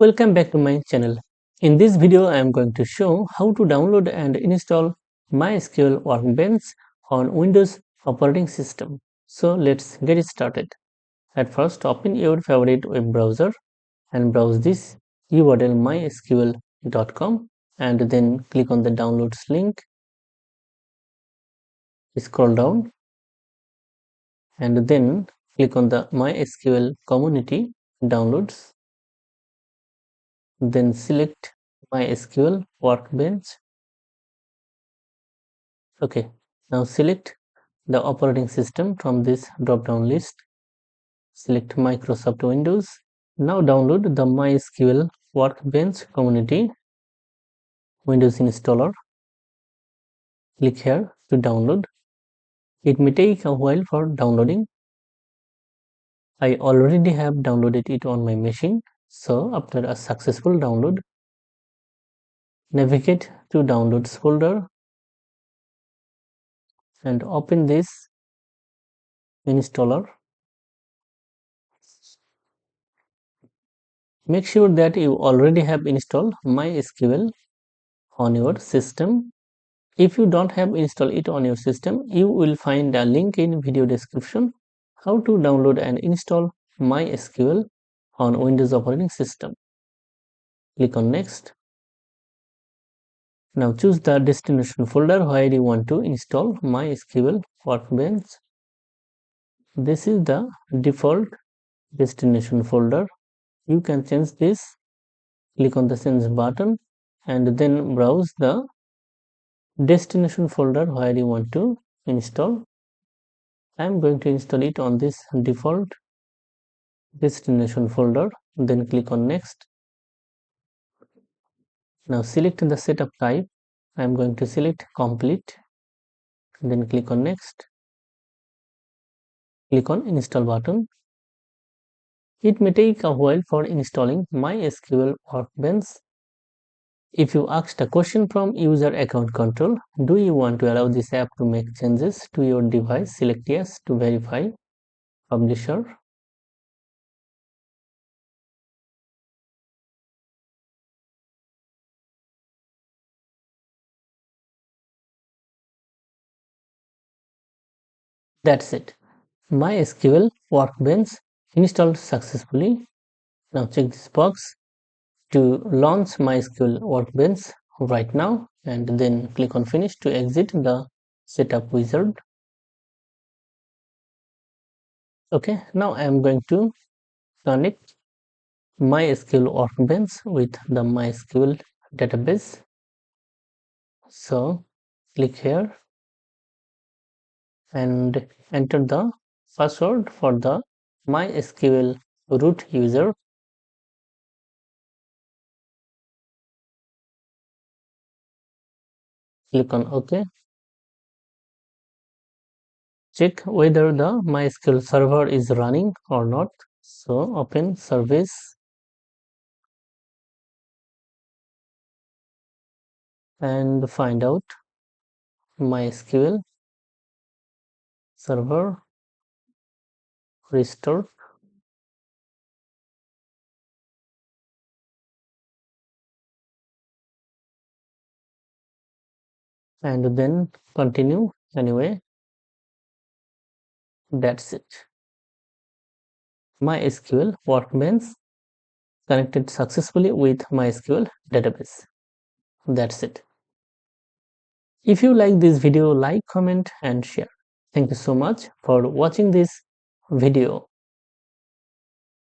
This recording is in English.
Welcome back to my channel. In this video, I am going to show how to download and install MySQL Workbench on Windows operating system. So let's get started. At first, open your favorite web browser and browse this URL mysql.com and then click on the downloads link. Scroll down and then click on the MySQL community downloads. Then select MySQL Workbench. Okay, now select the operating system from this drop-down list. Select Microsoft Windows. Now download the MySQL Workbench Community Windows installer. Click here to download. It may take a while for downloading. I already have downloaded it on my machine. So after a successful download, navigate to Downloads folder and open this installer. Make sure that you already have installed MySQL on your system. If you don't have installed it on your system, you will find a link in video description how to download and install MySQL on Windows operating system. Click on next. Now choose the destination folder where you want to install MySQL Workbench. This is the default destination folder. You can change this. Click on the change button and then browse the destination folder where you want to install. I am going to install it on this default destination folder. Then click on next. Now select the setup type. I am going to select complete. Then click on next. Click on install button. It may take a while for installing MySQL Workbench. If you asked a question from user account control, do you want to allow this app to make changes to your device? Select yes to verify. Publisher. That's it. MySQL Workbench installed successfully. Now check this box to launch MySQL Workbench right now and then click on finish to exit the setup wizard. Okay, now I am going to connect MySQL Workbench with the MySQL database. So click here and enter the password for the MySQL root user. Click on OK. Check whether the MySQL server is running or not. So open service and find out MySQL server restore. And then continue anyway. That's it. MySQL Workbench connected successfully with MySQL database. That's it. If you like this video, like, comment and share. Thank you so much for watching this video.